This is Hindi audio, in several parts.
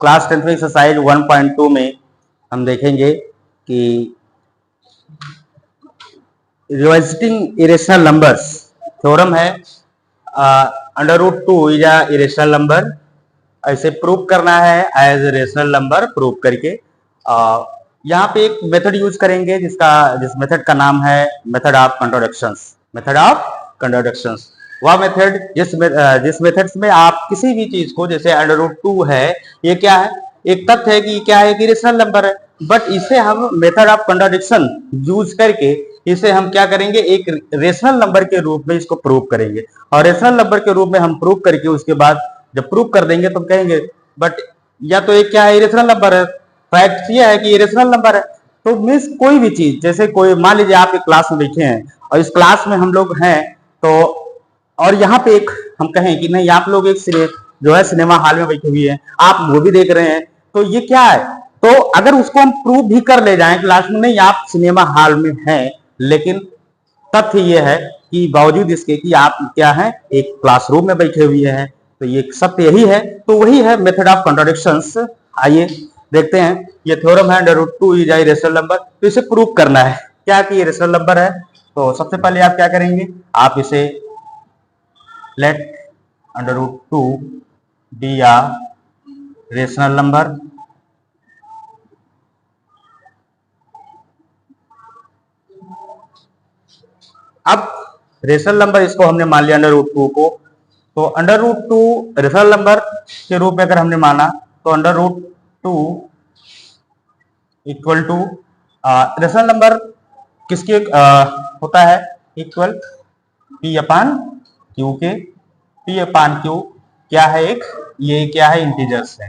क्लास 10th में एक्सरसाइज 1.2 में हम देखेंगे कि रिवाइजिटिंग इरेशनल नंबर्स थ्योरम है √2 इज अ इरेशनल नंबर। ऐसे प्रूव करना है एज रेशनल नंबर प्रूव करके। यहाँ पे एक मेथड यूज करेंगे जिस मेथड का नाम है मेथड ऑफ कंट्रोडक्शंस। मेथड ऑफ कंट्रोडक्शंस वह मेथड जिस मेथड्स में आप किसी भी चीज को, जैसे √2 है, ये क्या है, एक तथ्य है कि क्या है कि रेशनल नंबर है, बट इसे हम मेथड ऑफ कंट्रोडिक्शन यूज करके इसे हम क्या करेंगे, एक रेशनल नंबर के रूप में इसको प्रूव करेंगे। और रेशनल नंबर के रूप में हम प्रूव करके उसके बाद जब प्रूव कर देंगे तो कहेंगे बट या तो एक क्या है, इरेशनल नंबर है, फैक्ट ये है कि इरेशनल नंबर है। तो मीन्स कोई भी चीज, जैसे कोई मान लीजिए आप एक क्लास में बैठे हैं और इस क्लास में हम लोग हैं, तो और यहाँ पे एक हम कहें कि नहीं आप लोग एक जो है सिनेमा हॉल में बैठे हुए हैं, आप मूवी देख रहे हैं, तो ये क्या है, तो अगर उसको हम प्रूव भी कर ले जाएं क्लास में, नहीं आप सिनेमा हॉल में हैं, लेकिन तथ्य ये है कि बावजूद इसके कि आप क्या हैं, एक क्लासरूम में बैठे हुए हैं, तो ये सत्य यही है। तो वही है मेथड ऑफ कॉन्ट्रडिक्शंस। आइए देखते हैं, ये थ्योरम है √2 इज अ रेशनल नंबर, तो इसे प्रूव करना है क्या कि ये रेशनल नंबर है। तो सबसे पहले आप क्या करेंगे, आप इसे let √2 be a rational number. अब रेशनल नंबर इसको हमने मान लिया √2 को, तो √2 रेशनल नंबर के रूप में अगर हमने माना तो √2 इक्वल टू रेशनल नंबर किसके होता है, इक्वल पी अपान क्यू के। पी अपान क्यू क्या है, एक ये क्या है, इंटीजर्स है,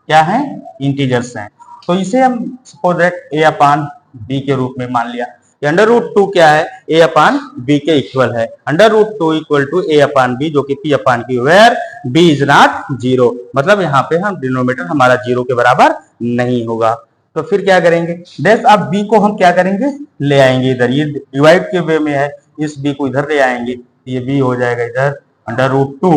क्या है, इंटीजर्स हैं। तो इसे हम suppose that a upon b के रूप में मान लिया। √2 क्या है, ए अपान बी के इक्वल है। √2 equal to a upon b, जो कि p upon q, where b is not zero, मतलब यहाँ पे हम डिनोमिनेटर हमारा जीरो के बराबर नहीं होगा। तो फिर क्या करेंगे, देख अब बी को हम क्या करेंगे, ले आएंगे इधर, ये डिवाइड के वे में है, इस बी को इधर ले आएंगे, ये बी हो जाएगा इधर √2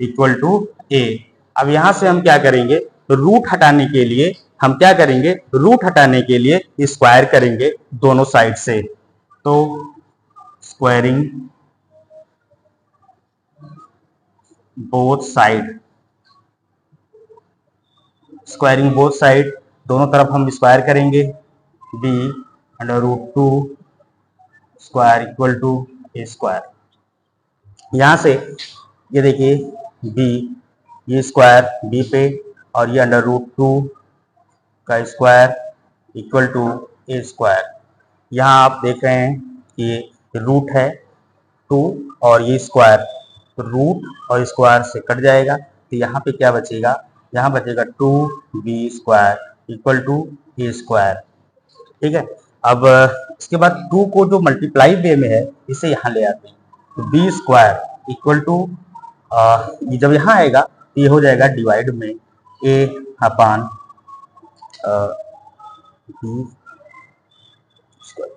इक्वल टू ए। अब यहां से हम क्या करेंगे, रूट हटाने के लिए हम क्या करेंगे, रूट हटाने के लिए स्क्वायर करेंगे दोनों साइड से। तो squaring both side, squaring both side, दोनों तरफ हम स्क्वायर करेंगे। B √2 square equal to a square. यहां से ये देखिए बी, ये स्क्वायर बी पे, और ये √2 का square equal to a square. यहाँ आप देख रहे हैं कि रूट है 2 और ये स्क्वायर, तो रूट और स्क्वायर से कट जाएगा, तो यहाँ पे क्या बचेगा, यहाँ बचेगा 2b square equal to a square. ठीक है, अब इसके बाद 2 को जो मल्टीप्लाई वे में है इसे यहाँ ले आते हैं, तो बी स्क्वायर इक्वल टू ये जब यहाँ आएगा तो ये हो जाएगा डिवाइड में ए अपान बी स्क्वायर।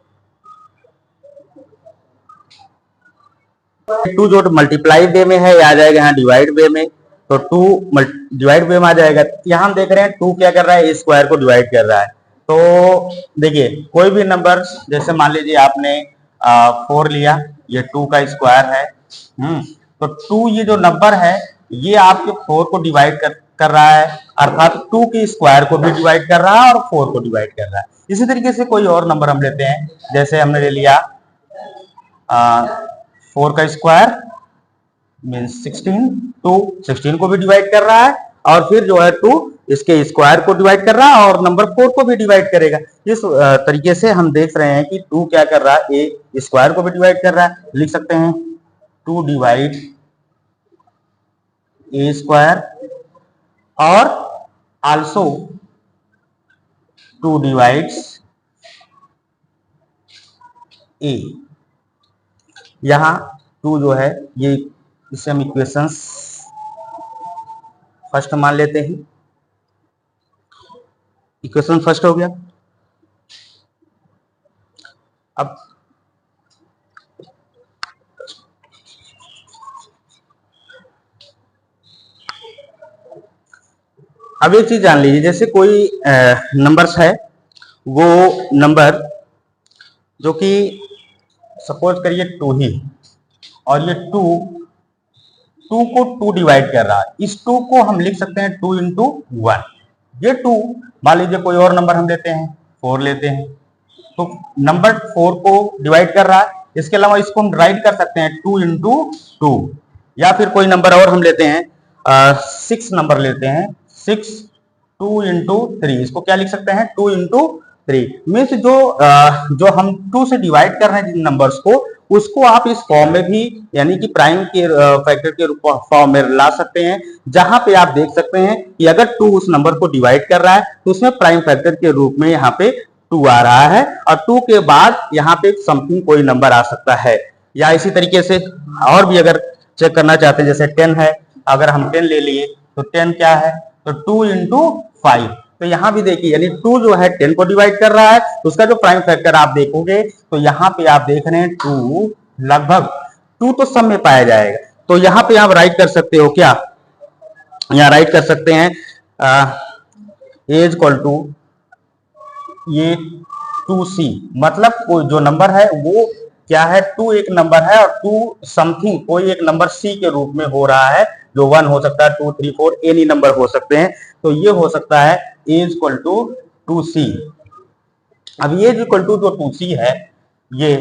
2 जो मल्टीप्लाई वे में है आ जाएगा यहाँ डिवाइड वे में, तो 2 डिवाइड वे में आ जाएगा। यहाँ हम देख रहे हैं 2 क्या कर रहा है, ए स्क्वायर को डिवाइड कर रहा है। तो देखिए कोई भी नंबर, जैसे मान लीजिए आपने 4 लिया, ये 2 का स्क्वायर है, तो 2 ये जो नंबर है ये आपके 4 को डिवाइड कर रहा है, अर्थात 2 के स्क्वायर को भी डिवाइड कर रहा है और 4 को डिवाइड कर रहा है। इसी तरीके से कोई और नंबर हम लेते हैं, जैसे हमने ले लिया 4 का स्क्वायर मीन्स 16, 2 16 को भी डिवाइड कर रहा है, और फिर जो है 2 इसके स्क्वायर को डिवाइड कर रहा है और नंबर 4 को भी डिवाइड करेगा। इस तरीके से हम देख रहे हैं कि 2 क्या कर रहा है, ए स्क्वायर को भी डिवाइड कर रहा है। लिख सकते हैं 2 डिवाइड ए स्क्वायर, और आल्सो 2 डिवाइड्स ए। यहाँ 2 जो है ये, इसे हम इक्वेशंस फर्स्ट मान लेते हैं, इक्वेशन फर्स्ट हो गया। अब अब एक चीज जान लीजिए, जैसे कोई नंबर्स है, वो नंबर जो कि सपोज करिए 2 ही, और ये 2 को 2 डिवाइड कर रहा है, इस 2 को हम लिख सकते हैं 2 इंटू 1। ये 2, मान लीजिए कोई और नंबर हम लेते हैं, 4 लेते हैं, तो नंबर 4 को डिवाइड कर रहा है। इसके अलावा इसको हम राइट कर सकते हैं 2 इंटू 2, या फिर कोई नंबर और हम लेते हैं 6 नंबर लेते हैं, 6 2 इंटू 3, इसको क्या लिख सकते हैं 2 इंटू 3। मीन्स जो हम 2 से डिवाइड कर रहे हैं जिन नंबर्स को, उसको आप इस फॉर्म में भी, यानी कि प्राइम के फैक्टर के फॉर्म में ला सकते हैं, जहां पे आप देख सकते हैं कि अगर 2 उस नंबर को डिवाइड कर रहा है तो उसमें प्राइम फैक्टर के रूप में यहाँ पे 2 आ रहा है, और 2 के बाद यहाँ पे समथिंग कोई नंबर आ सकता है। या इसी तरीके से और भी अगर चेक करना चाहते हैं, जैसे 10 है, अगर हम 10 ले लिए तो 10 क्या है, तो 2 इंटू 5। तो यहाँ भी देखिए, यानी 2 जो है 10 को डिवाइड कर रहा है, तो उसका जो प्राइम फैक्टर आप देखोगे तो यहाँ पे आप देख रहे हैं 2, लगभग 2 तो सब में पाया जाएगा। तो यहाँ पे आप राइट कर सकते हो क्या, यहाँ राइट कर सकते हैं एज इक्वल टू ये 2c, मतलब कोई जो नंबर है वो क्या है, 2 एक नंबर है और 2 समथिंग कोई एक नंबर c के रूप में हो रहा है, जो 1 हो सकता है, 2 3 4 एनी नंबर हो सकते हैं। तो ये हो सकता है एज इक्वल टू 2c। अब एज इक्वल टू जो 2c है, ये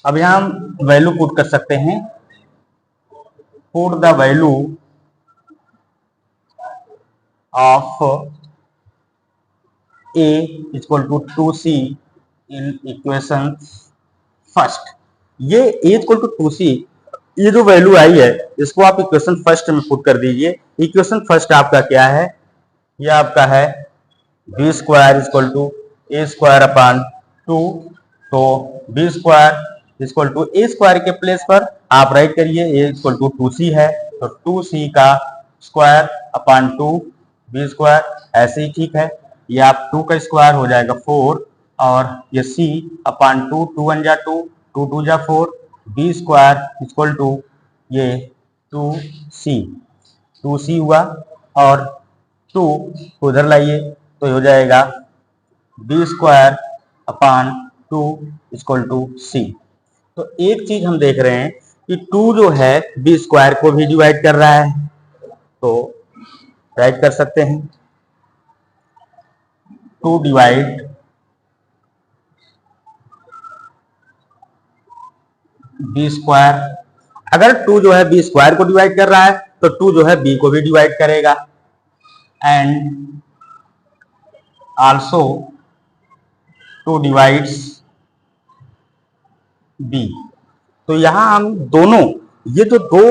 अब यहां हम वैल्यू पुट कर सकते हैं, put the value of a equal to 2c in equation first. ये a इक्वल टू 2c, ये जो वैल्यू आई है इसको आप इक्वेशन फर्स्ट में पुट कर दीजिए। इक्वेशन फर्स्ट आपका क्या है, ये आपका है b square equal to a square upon 2। तो b square equal to a square के प्लेस पर आप राइट करिए ए इक्वल टू 2c है, तो 2c का स्क्वायर अपॉन 2 बी स्क्वायर, ऐसे ही ठीक है। ये आप 2 का स्क्वायर हो जाएगा 4, और ये c अपॉन 2, 2 1 जा 2, 2 2 जा 4, बी स्क्वायर इक्वल टू ये 2c हुआ, और 2 उधर लाइए तो हो जाएगा b square upon 2 equal to c। तो एक चीज हम देख रहे हैं कि 2 जो है बी स्क्वायर को भी डिवाइड कर रहा है, तो राइट कर सकते हैं 2 डिवाइड बी स्क्वायर। अगर 2 जो है बी स्क्वायर को डिवाइड कर रहा है तो 2 जो है बी को भी डिवाइड करेगा, एंड आल्सो 2 डिवाइड्स बी। तो यहां हम दोनों, ये जो दो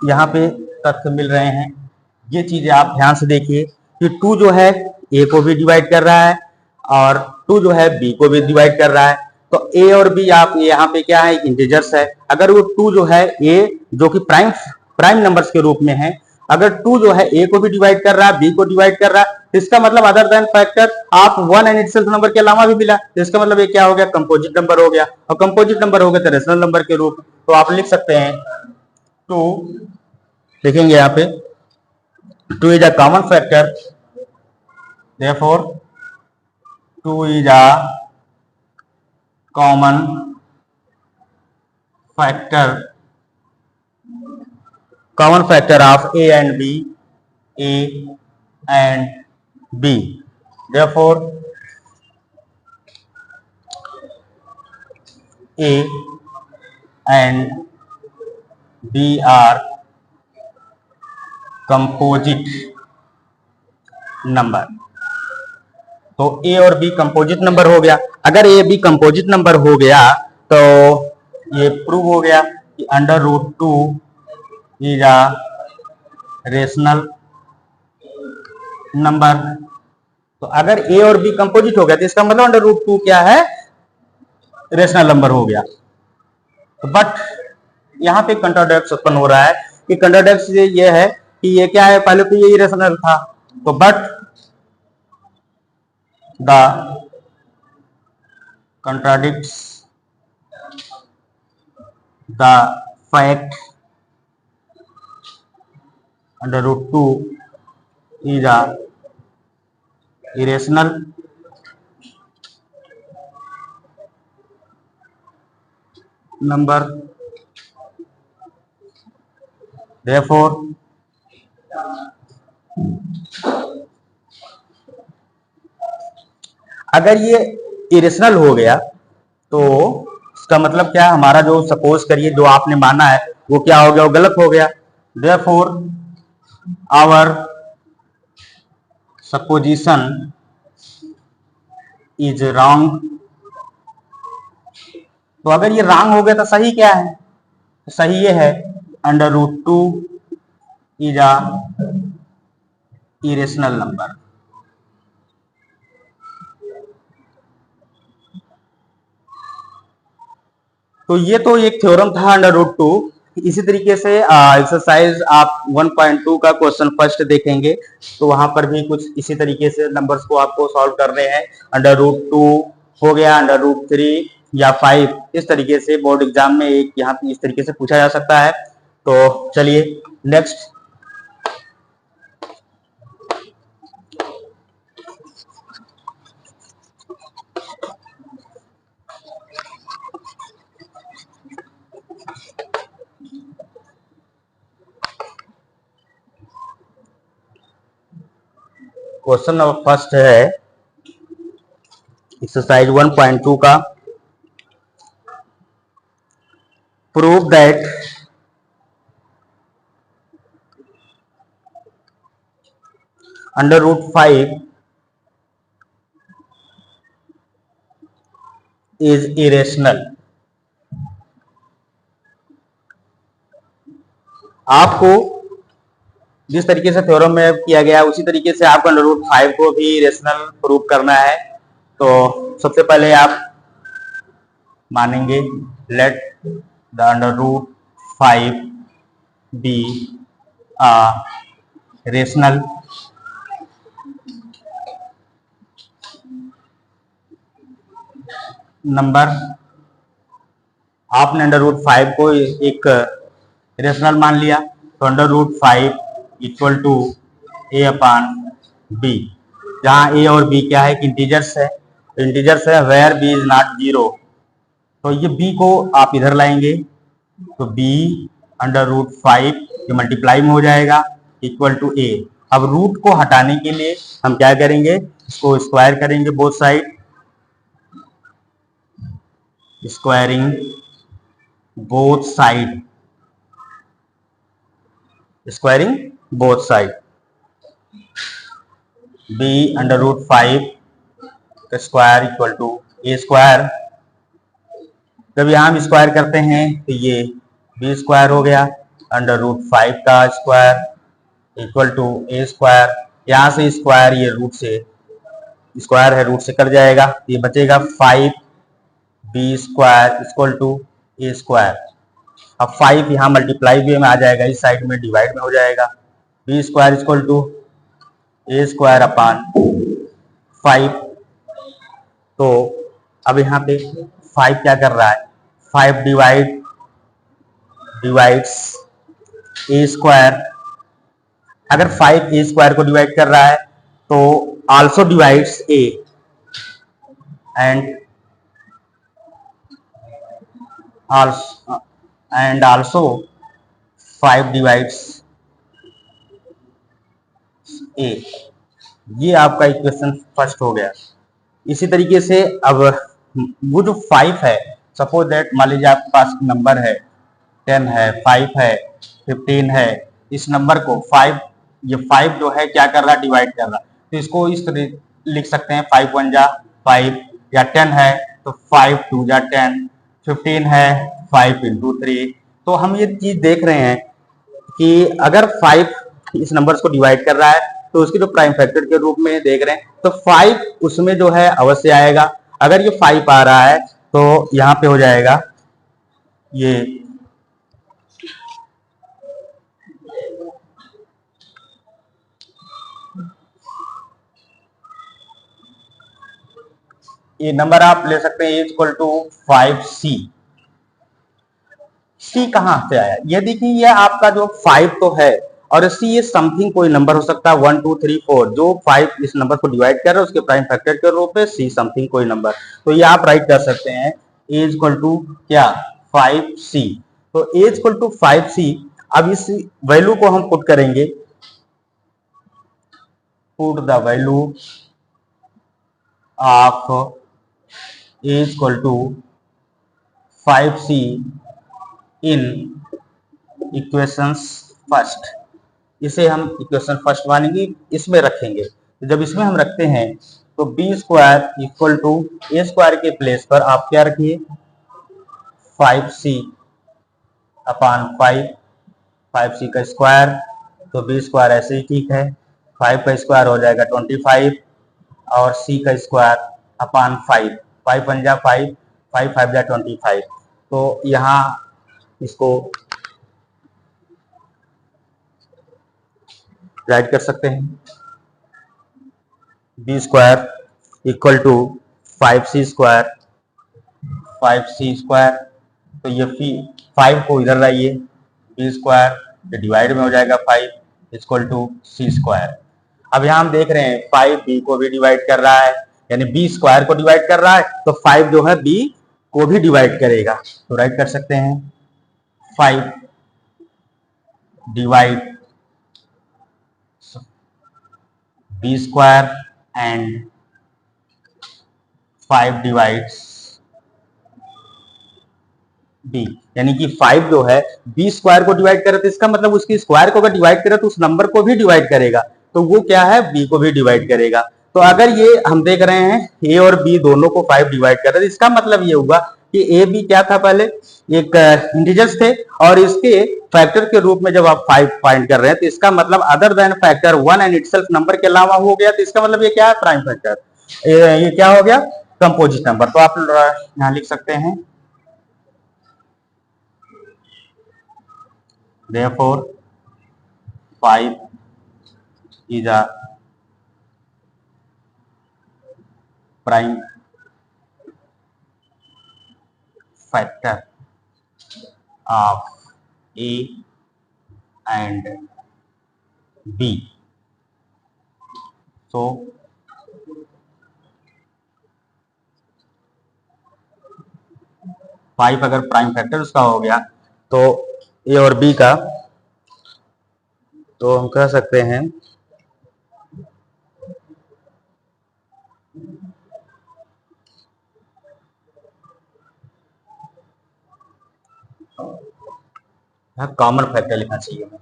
यहाँ पे तथ्य मिल रहे हैं, ये चीजें आप ध्यान से देखिए कि 2 जो है ए को भी डिवाइड कर रहा है और 2 जो है बी को भी डिवाइड कर रहा है। तो ए और बी आप यहाँ पे क्या है, इंटीजर्स है। अगर वो 2 जो है ए जो कि प्राइम नंबर्स के रूप में है, अगर 2 जो है ए को भी डिवाइड कर रहा है, बी को डिवाइड कर रहा है, इसका मतलब अदर देन फैक्टर आप 1 एंड इटसेल्फ नंबर के अलावा भी मिला, इसका मतलब ये क्या हो गया, कंपोजिट नंबर हो गया, और कंपोजिट नंबर हो गया तो रेशनल नंबर के रूप। तो आप लिख सकते हैं 2, लिखेंगे यहाँ पे 2 is a common factor, therefore 2 is a common factor of A and B, A and B, therefore A and B are composite number. तो ए और बी कंपोजिट नंबर हो गया। अगर ए बी कंपोजिट नंबर हो गया तो ये प्रूव हो गया कि under root 2 is a rational number. तो अगर ए और बी कंपोजिट हो गया तो इसका मतलब अंडर रूट 2 क्या है, रेशनल नंबर हो गया। तो बट यहाँ पे कंट्राडिक्शन उत्पन्न हो रहा है कि कंट्राडिक्शन ये है कि ये क्या है, पहले तो ये इरेशनल था, तो but the contradicts the fact under root 2 is a irrational number, therefore अगर ये इरेशनल हो गया तो इसका मतलब क्या है, हमारा जो सपोज करिए जो आपने माना है वो क्या हो गया, वो गलत हो गया। therefore our supposition is wrong। तो अगर ये रॉन्ग हो गया तो सही क्या है, तो सही ये है under root 2 is a irrational number. तो ये तो एक थ्योरम था अंडर रूट 2। इसी तरीके से एक्सरसाइज आप 1.2 का क्वेश्चन फर्स्ट देखेंगे तो वहां पर भी कुछ इसी तरीके से नंबर्स को आपको सॉल्व करने हैं। अंडर रूट 2 हो गया, अंडर रूट 3 या 5, इस तरीके से बोर्ड एग्जाम में एक यहाँ इस तरीके से पूछा जा सकता है। तो चलिए नेक्स्ट क्वेश्चन नंबर फर्स्ट है एक्सरसाइज 1.2 का। Prove that under root 5 is irrational. आपको जिस तरीके से थ्योरम में किया गया उसी तरीके से आपको अंडर रूट 5 को भी रेशनल प्रूव करना है। तो सबसे पहले आप मानेंगे let the under root 5 be a rational number. आपने अंडर रूट 5 को एक रेशनल मान लिया तो under root 5 equal to a upon b, जहां ए और बी क्या है, इंटीजर्स है। इंटीजर्स है where b is not zero, तो ये बी को आप इधर लाएंगे तो बी अंडर रूट 5 ये मल्टीप्लाई में हो जाएगा इक्वल टू ए। अब रूट को हटाने के लिए हम क्या करेंगे, इसको स्क्वायर करेंगे both side, squaring both side, squaring both side. b under root 5 का square equal to a square. जब यहां हम स्क्वायर करते हैं तो ये b स्क्वायर हो गया, अंडर रूट 5 का square equal to a square. यहां से स्क्वायर ये रूट से स्क्वायर है, रूट से कट जाएगा, ये बचेगा 5b square equal to a square. अब 5 यहाँ मल्टीप्लाई वे में आ जाएगा, इस साइड में डिवाइड में हो जाएगा, b square equal to a square upon 5। तो अब यहाँ पे 5 क्या कर रहा है, 5 डिवाइड्स ए स्क्वायर। अगर 5 ए स्क्वायर को डिवाइड कर रहा है तो also divides a and also 5 divides a. ये आपका इक्वेशन फर्स्ट हो गया। इसी तरीके से अब वो जो 5 है, सपोज दैट मान लीजिए आपके पास नंबर है 10 है, 5 है, 15 है, इस नंबर को 5 ये 5 जो है क्या कर रहा है, डिवाइड कर रहा है। तो इसको इस तरह लिख सकते हैं 5 1 जा 5, या 10 है तो 5 2 जा 10, 15 है 5 इंटू 3। तो हम ये चीज देख रहे हैं कि अगर 5 इस नंबर्स को डिवाइड कर रहा है तो उसकी जो प्राइम फैक्टर के रूप में देख रहे हैं तो 5 उसमें जो है अवश्य आएगा। अगर ये 5 आ रहा है तो यहां पे हो जाएगा ये नंबर आप ले सकते हैं इक्वल टू 5c। सी कहां से आया, ये देखिए ये आपका जो 5 तो है और सी ये समथिंग कोई नंबर हो सकता है 1 2 3 4 जो 5 इस नंबर को डिवाइड कर रहा है उसके प्राइम फैक्टर के रूप में सी समथिंग कोई नंबर। तो ये आप राइट कर सकते हैं ए इक्वल टू क्या 5c। तो ए इक्वल टू 5c। अब इस वैल्यू को हम पुट करेंगे, put the value of a equal to 5c in equations first. इसे हम इक्वेशन फर्स्ट मानेंगे, इसमें रखेंगे। तो जब इसमें हम रखते हैं तो b square equal to a square के प्लेस पर आप क्या रखिए 5c अपान 5c का स्क्वायर। तो बी स्क्वायर ऐसे ही ठीक है, 5 का स्क्वायर हो जाएगा 25 और c का स्क्वायर अपान 5 बन जा 5 5 जा 25। तो यहाँ इसको राइट कर सकते हैं b square equal to 5c square 5c square. तो ये 5 को इधर लाइए, बी स्क्वायर डिवाइड में हो जाएगा 5 इक्वल टू सी स्क्वायर। अब यहाँ हम देख रहे हैं 5 बी को भी डिवाइड कर रहा है, यानी बी स्क्वायर को डिवाइड कर रहा है, तो 5 जो है बी को भी डिवाइड करेगा। तो राइट कर सकते हैं 5 divide b square and 5 divides b, यानी कि 5 जो है बी स्क्वायर को डिवाइड करे तो इसका मतलब उसकी स्क्वायर को अगर डिवाइड करे तो उस नंबर को भी डिवाइड करेगा, तो वो क्या है बी को भी डिवाइड करेगा। तो अगर ये हम देख रहे हैं ए और बी दोनों को 5 डिवाइड कर रहे हैं, इसका मतलब ये हुआ कि ए बी क्या था, पहले एक इंटीजर्स थे और इसके फैक्टर के रूप में जब आप 5 फाइंड कर रहे हैं तो इसका मतलब other than factor 1 and itself number के अलावा हो गया। तो इसका मतलब ये क्या है प्राइम फैक्टर, ये क्या हो गया कंपोजिट नंबर। तो आप यहां लिख सकते हैं therefore 5 is a prime factor of A and B. So 5 अगर प्राइम फैक्टर उसका हो गया तो ए और बी का, तो हम कह सकते हैं कॉमन फैक्टर लिखना चाहिए हमें।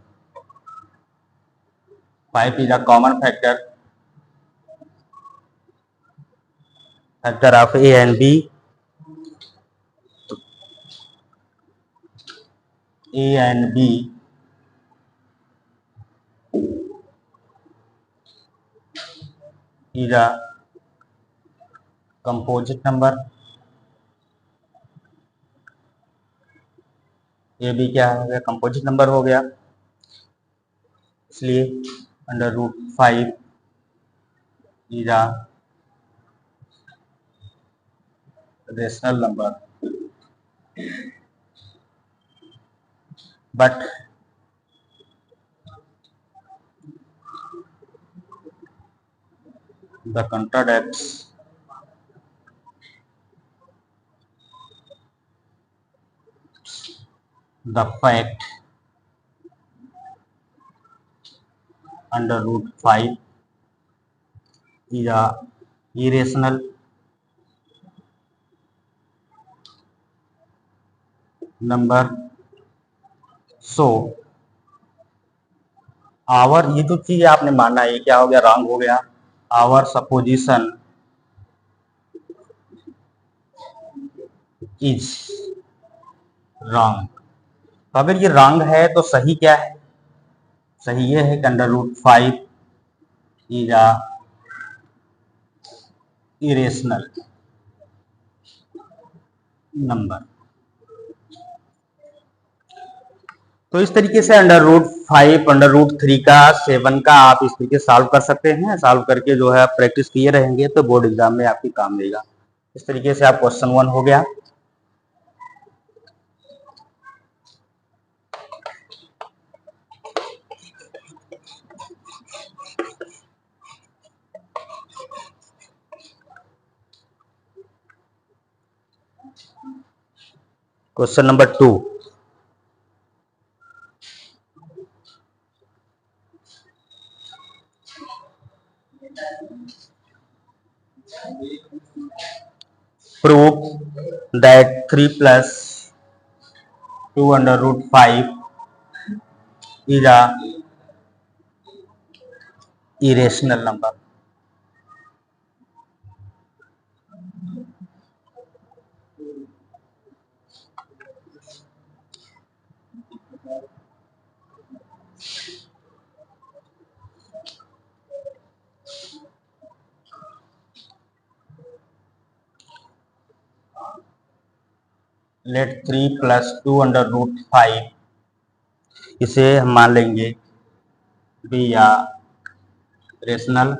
5 is a common factor of a and b. A and b is a composite number। ये भी क्या हो गया कंपोजिट नंबर हो गया, इसलिए under root 5 is a rational number but the contradicts the fact under root 5 is a irrational number। so our ये जो चीज आपने माना है क्या हो गया रॉन्ग हो गया, our supposition is wrong। तो अगर ये रॉन्ग है तो सही क्या है, सही ये है कि under root 5 is a irrational number. तो इस तरीके से अंडर रूट 5 अंडर रूट 3 का 7 का आप इस तरीके सॉल्व कर सकते हैं। सॉल्व करके जो है प्रैक्टिस किए रहेंगे तो बोर्ड एग्जाम में आपकी काम देगा। इस तरीके से आप क्वेश्चन 1 हो गया। Question number 2, prove that 3 plus 2 under root 5 is a irrational number. Let 3 plus 2 under root 5, इसे हम मान लेंगे बी या रेशनल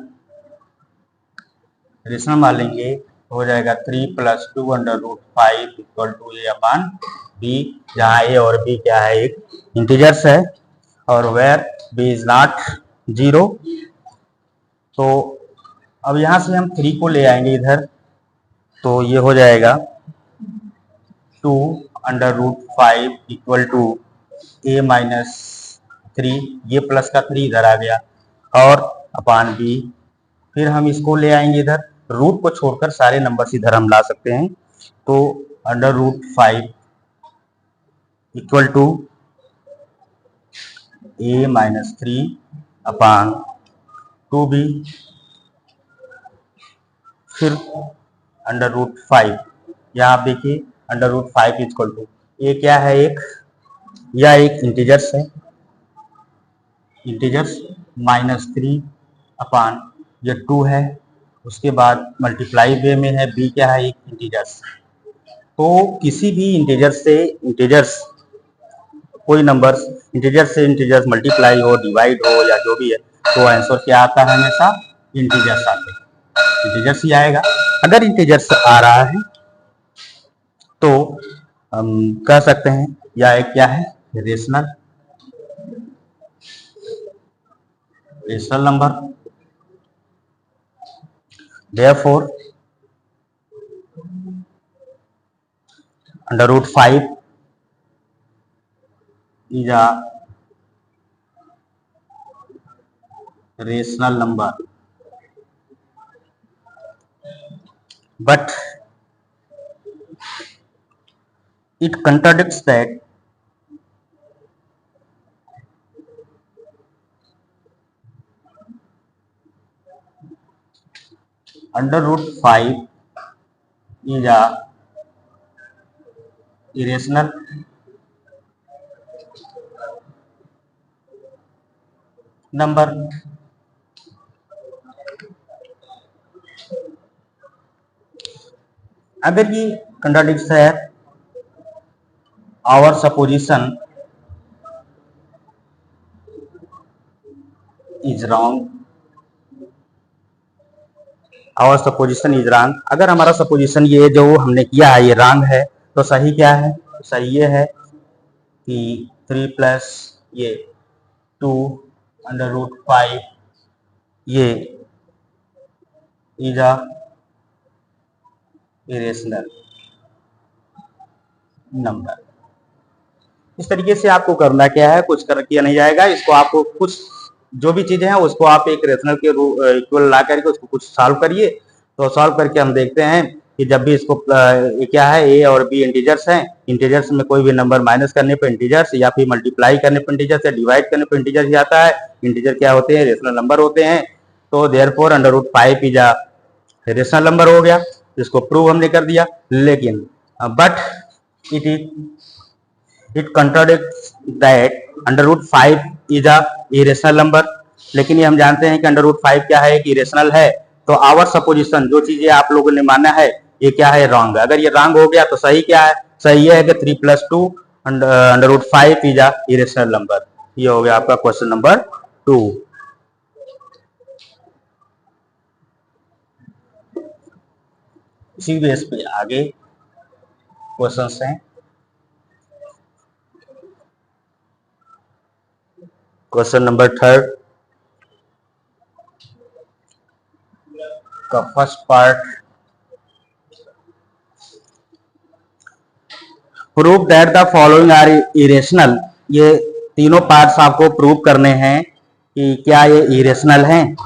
मान लेंगे, हो जाएगा 3 plus 2 under root 5 equal to a upon b, जहाँ ए और बी क्या है, एक इंटीजर्स है, और वेयर बी इज नॉट 0। तो अब यहाँ से हम 3 को ले आएंगे इधर, तो ये हो जाएगा 2 under root 5 equal to a minus 3, ये प्लस का 3 इधर आ गया, और अपान बी। फिर हम इसको ले आएंगे इधर, रूट को छोड़कर सारे नंबर्स इधर हम ला सकते हैं। तो under root 5 equal to a minus 3 upon 2b, फिर अंडर रूट 5, यहाँ आप देखिए under root 5 equal to a क्या है, एक या एक इंटीजर्स है, इंटीजर्स माइनस 3 अपान ये 2 है, उसके बाद मल्टीप्लाई वे में है बी क्या है, एक इंटीजर्स। तो किसी भी इंटीजर्स से इंटीजर्स, कोई नंबर्स इंटीजर्स से इंटीजर्स मल्टीप्लाई हो, डिवाइड हो या जो भी है, तो आंसर क्या आता है, हमेशा इंटीजर्स आते हैं, इंटीजर्स ही आएगा। अगर इंटीजर्स आ रहा है तो हम कह सकते हैं या एक क्या है, rational number. Therefore, under root 5 is a rational number, but it contradicts that under root 5 is a irrational number। अगर ये कंट्राडिक्ट है, our supposition is wrong, our supposition is wrong। अगर हमारा सपोजिशन ये जो हमने किया है ये रॉन्ग है, तो सही क्या है, तो सही ये है कि 3 प्लस ये 2 अंडर रूट 5 ये इज अ इरेशनल नंबर। इस तरीके से आपको करना क्या है, कुछ कर किया नहीं जाएगा, इसको आपको कुछ जो भी चीजें हैं उसको आप एक रेशनल के इक्वल ला करके उसको कुछ सॉल्व करिए। तो सॉल्व करके हम देखते हैं कि जब भी इसको क्या है, ए और बी इंटीजर्स हैं, इंटीजर्स में कोई भी नंबर माइनस करने पर इंटीजर्स, या फिर मल्टीप्लाई करने पर इंटीजर्स, या डिवाइड करने पर इंटीजर्स ही आता है। इंटीजर क्या होते हैं, रेशनल नंबर होते हैं। तो therefore under root 5 is a rational number हो गया, इसको प्रूव हमने कर दिया। लेकिन but it contradicts that under root 5 is a irrational number. लेकिन ये हम जानते हैं कि अंडर रूट 5 क्या है, कि इरेशनल है। तो आवर सपोजिशन, जो चीजें आप लोगों ने माना है ये क्या है, रॉन्ग। अगर ये रॉन्ग हो गया तो सही क्या है, सही है कि 3 plus 2 under root 5 is a irrational number. ये हो गया आपका क्वेश्चन नंबर 2। इसी बेस पे आगे क्वेश्चंस हैं। क्वेश्चन नंबर 3 का first part, prove that the following are irrational, ये तीनों पार्ट्स आपको प्रूव करने हैं कि क्या ये इरेशनल हैं।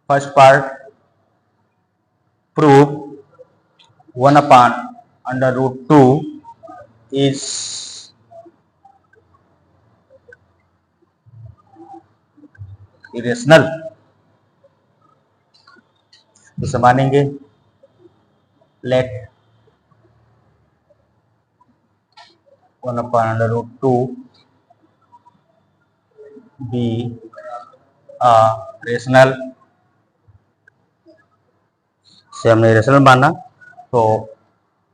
First part, prove 1/√2 is irrational. इसे मानेंगे, लेट 1/√2 बी अ रेशनल। से हमने रेशनल माना तो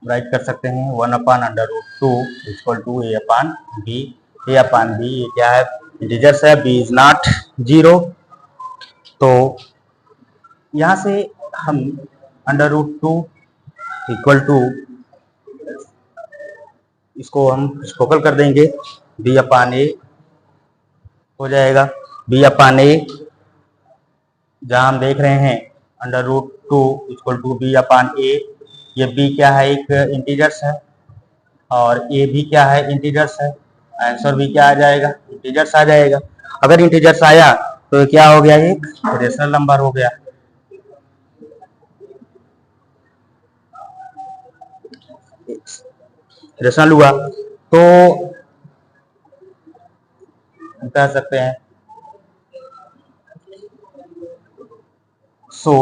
राइट कर सकते हैं 1/√2 equal to a upon b. A upon b ये क्या है, इंटीजर्स है, बी इज नॉट 0। तो यहां से हम √2 इक्वल टू इसको हम स्कोकल कर देंगे, बी अपान ए हो जाएगा। बी अपान ए जहां हम देख रहे हैं √2 इक्वल टू बी अपान ए, ये बी क्या है, एक इंटीजर्स है, और ए भी क्या है, इंटीजर्स है। आंसर भी क्या आ जाएगा, इंटीजर्स आ जाएगा। अगर इंटीजर्स आया तो क्या हो गया, एक रेशनल नंबर हो गया। रेशनल हुआ तो कह सकते हैं सो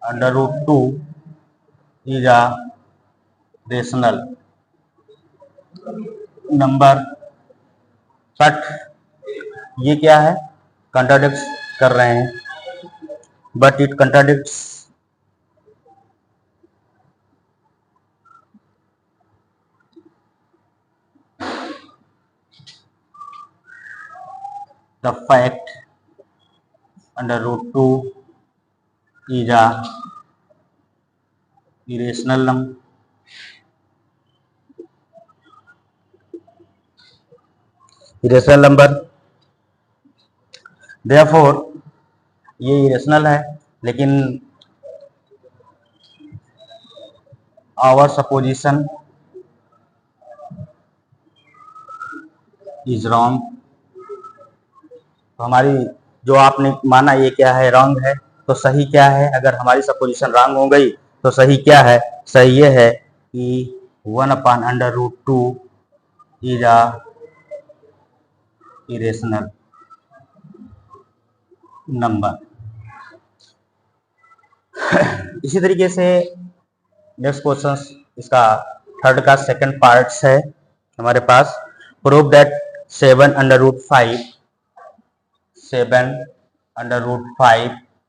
√2 is a rational number, but ये क्या है, कंट्राडिक्ट कर रहे हैं, but it contradicts the fact √2 is a irrational number। Irrational number, therefore ये इरेशनल है, लेकिन आवर सपोजिशन इज रॉन्ग। तो हमारी जो आपने माना ये क्या है, रॉन्ग है। तो सही क्या है, अगर हमारी सपोजिशन रॉन्ग हो गई तो सही क्या है, सही ये है कि 1/√2 इज अ इरेशनल नंबर। इसी तरीके से नेक्स्ट क्वेश्चन, इसका थर्ड का सेकंड पार्ट्स है हमारे पास। Prove that 7/5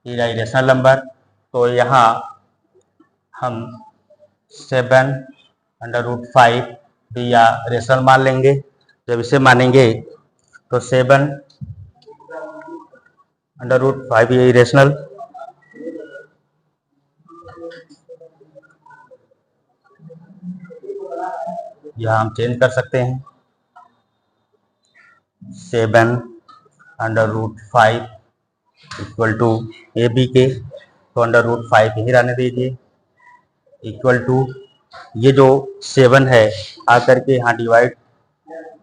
is a irrational number. तो यहाँ हम 7/5 भी या रेशनल मान लेंगे। जब इसे मानेंगे तो 7/5 ये इरेशनल, यहाँ हम चेंज कर सकते हैं 7/5 इक्वल टू ए बी के, तो √5 ही रहने दीजिए, इक्वल टू ये जो 7 है आकर के यहाँ डिवाइड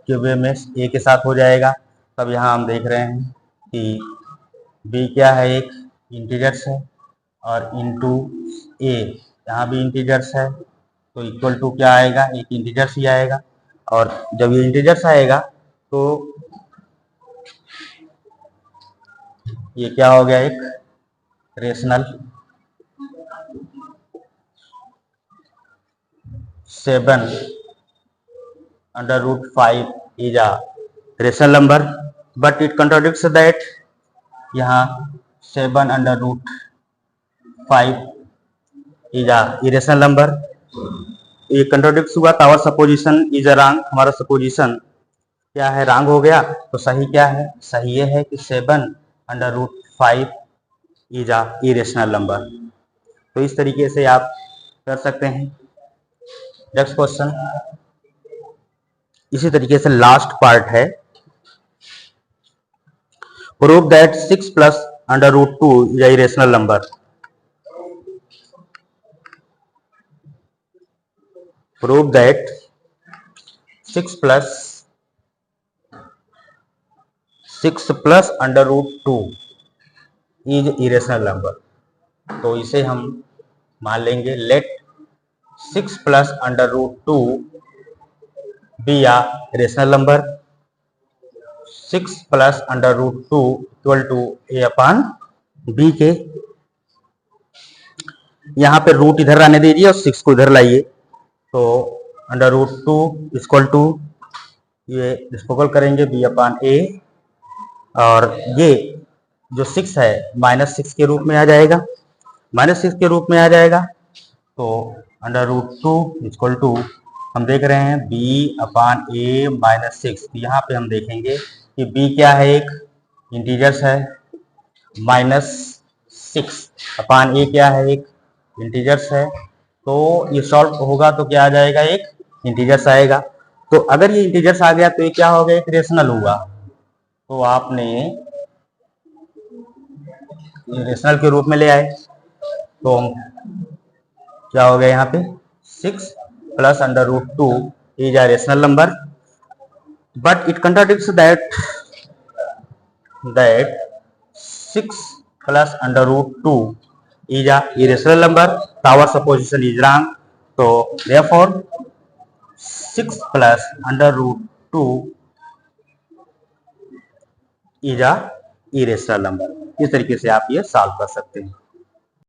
के वे में ए के साथ हो जाएगा। तब यहाँ हम देख रहे हैं कि बी क्या है, एक इंटीजर्स है, और इनटू ए यहाँ भी इंटीजर्स है, तो इक्वल टू क्या आएगा, एक इंटीजर्स ही आएगा। और जब ये इंटीजर्स आएगा तो ये क्या हो गया, एक rational. 7/5 is a rational number, but it contradicts that यहाँ 7/5 इज अ इरेशनल नंबर। ये कंट्राडिक्ट हुआ, our supposition is a wrong, हमारा सपोजिशन क्या है, रॉन्ग हो गया। तो सही क्या है, सही ये है कि 7/5 इज अ इरेशनल नंबर। तो इस तरीके से आप कर सकते हैं। नेक्स्ट क्वेश्चन, इसी तरीके से लास्ट पार्ट है, prove that 6 + under root 2 is a irrational number. Prove that 6 plus under root 2 is irrational number. तो इसे हम मान लेंगे let 6 plus under root 2 be a rational number. 6 plus under root 2 equal to a upon b के। यहाँ पे रूट इधर आने दीजिए और 6 को इधर लाइए, तो अंडर रूट 2 इक्वल टू ये डिस्पोकल करेंगे बी अपान ए, और ये जो 6 है -6 के रूप में आ जाएगा, -6 के रूप में आ जाएगा। तो अंडर रूट 2 इक्वल टू हम देख रहे हैं बी अपान ए -6। यहाँ पे हम देखेंगे कि बी क्या है, एक इंटीजर्स है, -6 अपान ए क्या है, एक इंटीजर्स है। तो ये सॉल्व होगा तो क्या आ जाएगा, एक इंटीजर्स आएगा। तो अगर ये इंटीजर्स आ गया तो ये क्या हो गया, एक रेशनल हुआ। तो आपने रेशनल के रूप में ले आए, तो हम क्या हो गया यहाँ पे 6 plus under root 2 is a rational number, but it contradicts that 6 plus under root 2 is a irrational number. Our supposition is wrong. So therefore 6 plus under root 2 is a irrational number. इस तरीके से आप ये सॉल्व कर सकते हैं।